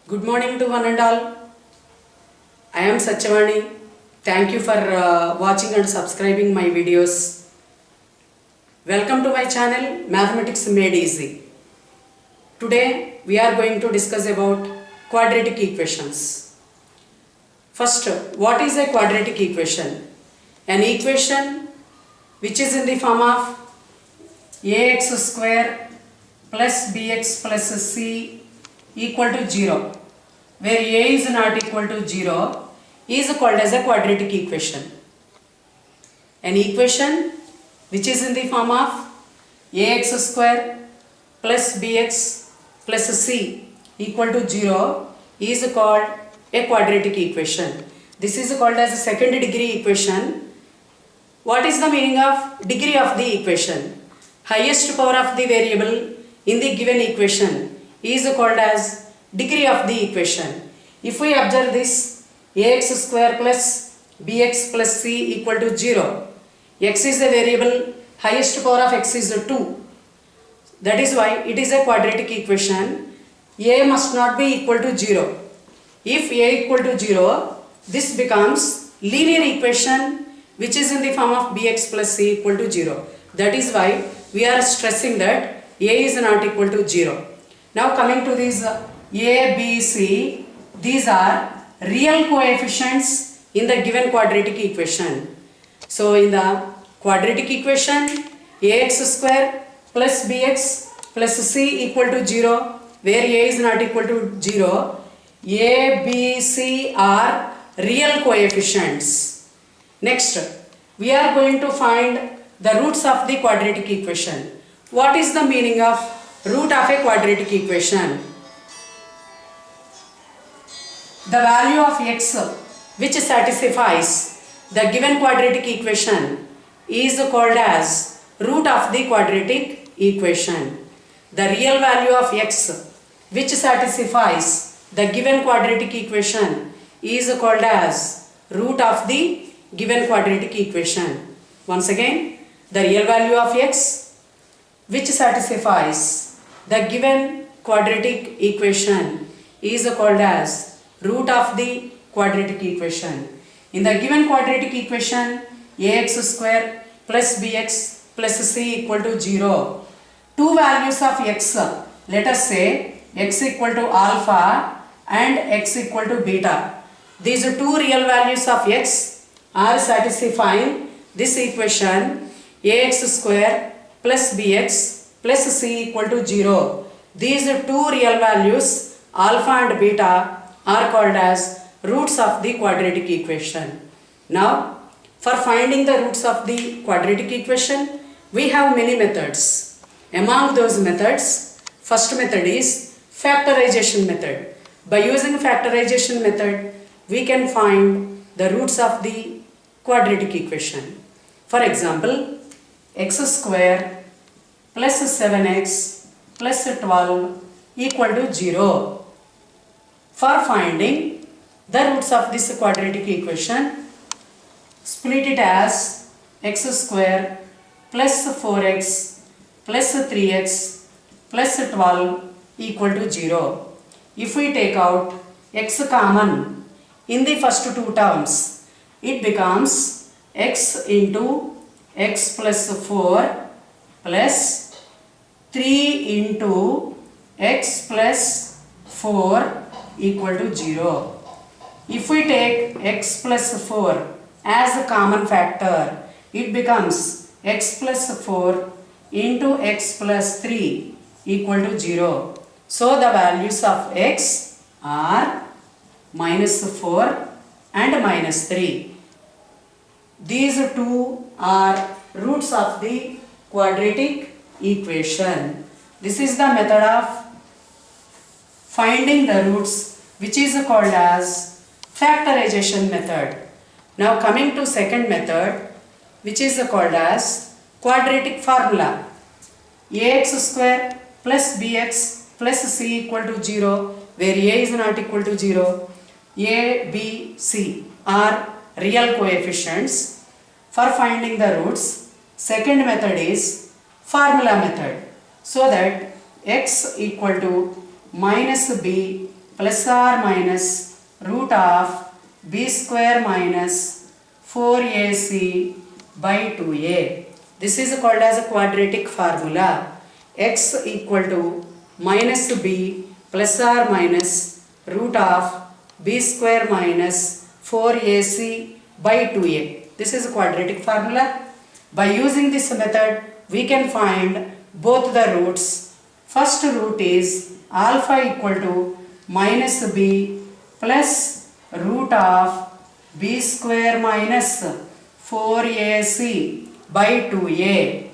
Good morning to one and all. I am Satyavani. Thank you for watching and subscribing my videos. Welcome to my channel Mathematics Made Easy. Today we are going to discuss about quadratic equations. First, what is a quadratic equation? An equation which is in the form of ax square plus bx plus c equal to 0, where a is not equal to 0 is called as a quadratic equation. An equation which is in the form of ax square plus bx plus c equal to 0 is called a quadratic equation. This is called as a second degree equation. What is the meaning of degree of the equation? Highest power of the variable in the given equation is called as degree of the equation. If we observe this, ax square plus bx plus c equal to 0, x is a variable, highest power of x is 2. That is why it is a quadratic equation. A must not be equal to 0. If a equal to 0, this becomes linear equation which is in the form of bx plus c equal to 0. That is why we are stressing that a is not equal to 0. Now coming to these a, b, c, these are real coefficients in the given quadratic equation. So in the quadratic equation, ax square plus bx plus c equal to 0, where a is not equal to 0, a, b, c are real coefficients. Next, we are going to find the roots of the quadratic equation. What is the meaning of root of a quadratic equation? The value of x which satisfies the given quadratic equation is called as root of the quadratic equation. The real value of x which satisfies the given quadratic equation is called as root of the given quadratic equation. Once again, the real value of x which satisfies the given quadratic equation is called as root of the quadratic equation. In the given quadratic equation, ax square plus bx plus c equal to 0. Two values of x, let us say x equal to alpha and x equal to beta. These two real values of x are satisfying this equation ax square plus bx plus c equal to 0. These two real values alpha and beta are called as roots of the quadratic equation. Now, for finding the roots of the quadratic equation, we have many methods. Among those methods, first method is factorization method. By using factorization method, we can find the roots of the quadratic equation. For example, x square plus 7x plus 12 equal to 0. For finding the roots of this quadratic equation, split it as x square plus 4x plus 3x plus 12 equal to 0. If we take out x common in the first two terms, it becomes x into x plus 4 plus 3 into x plus 4 equal to 0. If we take x plus 4 as a common factor, it becomes x plus 4 into x plus 3 equal to 0. So the values of x are minus 4 and minus 3. These two are roots of the quadratic equation. This is the method of finding the roots, which is called as factorization method. Now coming to second method, which is called as quadratic formula. Ax square plus bx plus c equal to 0, where a is not equal to 0. A, b, c are real coefficients. For finding the roots, second method is formula method. So that x equal to minus b plus or minus root of b square minus 4ac by 2a. This is called as a quadratic formula. X equal to minus b plus or minus root of b square minus 4ac by 2a. This is a quadratic formula. By using this method, we can find both the roots. First root is alpha equal to minus b plus root of b square minus 4ac by 2a.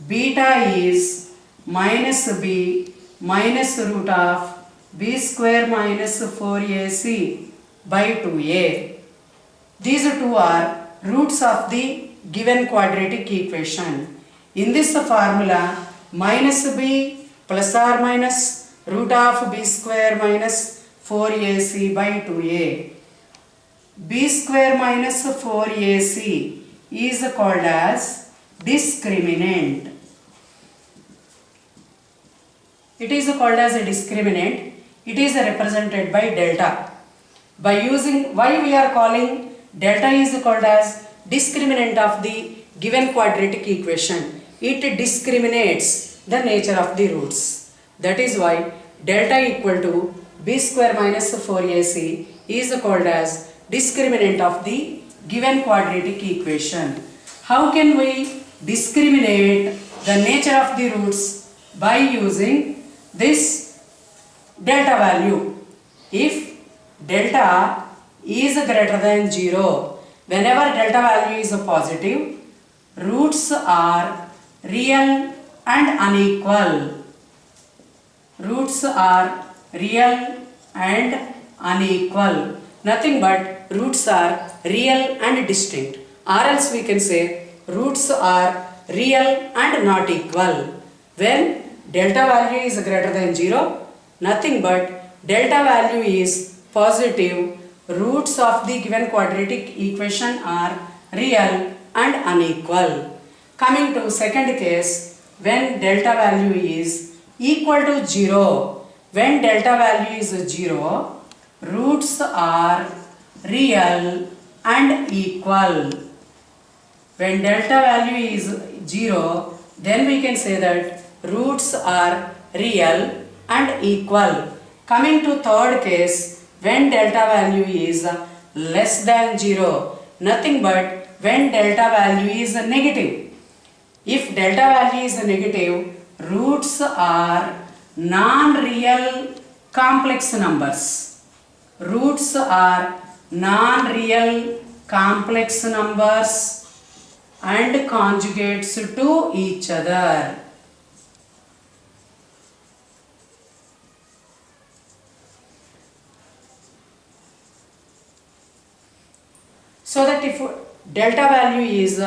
Beta is minus b minus root of b square minus 4ac by 2a. These two are roots of the given quadratic equation. In this formula, minus b plus or minus root of b square minus 4ac by 2a. b square minus 4ac is called as discriminant. It is called as a discriminant. It is represented by delta. By using, why we are calling delta is called as discriminant of the given quadratic equation. It discriminates the nature of the roots. That is why delta equal to b square minus 4ac is called as discriminant of the given quadratic equation. How can we discriminate the nature of the roots? By using this delta value. If delta is greater than 0, whenever delta value is positive, roots are real and unequal. Roots are real and unequal. Nothing but roots are real and distinct. Or else we can say roots are real and not equal. When delta value is greater than 0, nothing but delta value is positive, roots of the given quadratic equation are real and unequal. Coming to second case, when delta value is equal to 0, when delta value is 0, roots are real and equal. When delta value is 0, then we can say that roots are real and equal. Coming to third case, when delta value is less than 0, nothing but when delta value is negative. If delta value is negative, roots are non-real complex numbers. Roots are non-real complex numbers and conjugates to each other. So that if delta value is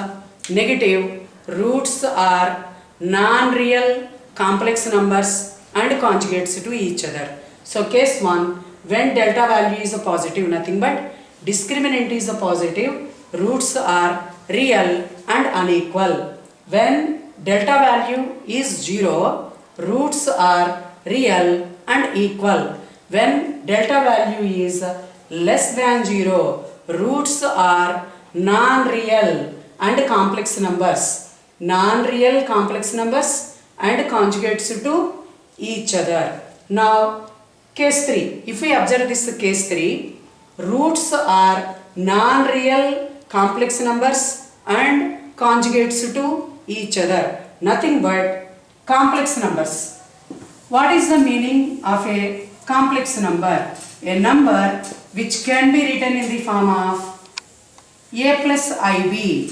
negative, roots are non-real complex numbers and conjugates to each other. So case 1, when delta value is positive, nothing but discriminant is positive, roots are real and unequal. When delta value is 0, roots are real and equal. When delta value is less than 0, roots are non-real and complex numbers. Non-real complex numbers and conjugates to each other. Now case 3. If we observe this case 3, roots are non-real complex numbers and conjugates to each other. Nothing but complex numbers. What is the meaning of a complex number? A number which can be written in the form of a plus ib.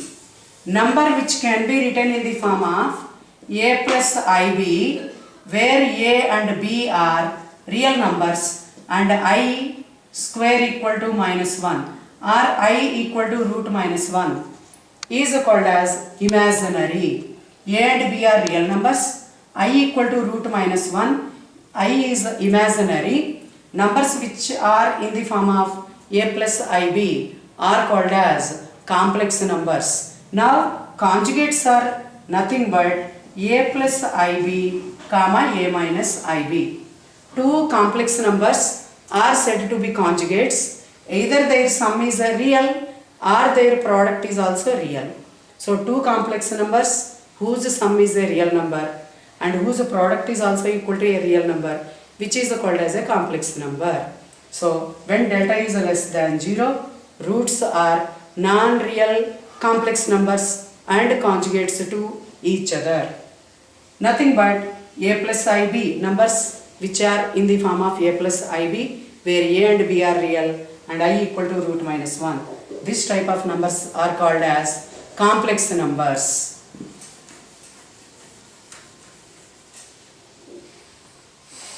Number which can be written in the form of a plus ib, where a and b are real numbers and I square equal to minus 1 or I equal to root minus 1 is called as imaginary. A and b are real numbers, I equal to root minus 1, I is imaginary. Numbers which are in the form of a plus ib are called as complex numbers. Now conjugates are nothing but a plus ib comma a minus ib. Two complex numbers are said to be conjugates. Either their sum is a real or their product is also real. So two complex numbers whose sum is a real number and whose product is also equal to a real number, which is called as a complex number. So when delta is less than 0, roots are non-real complex numbers and conjugates to each other. Nothing but a plus ib numbers which are in the form of a plus ib, where a and b are real and I equal to root minus 1. This type of numbers are called as complex numbers.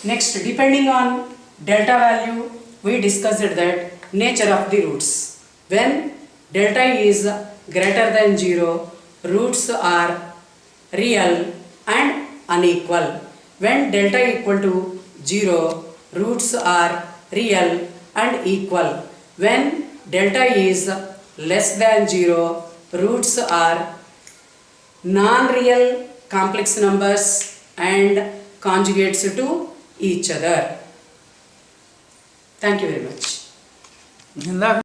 Next, depending on delta value, we discussed that nature of the roots. When delta is greater than 0, roots are real and unequal. When delta equal to 0, roots are real and equal. When delta is less than 0, roots are non-real complex numbers and conjugates to each other. Thank you very much.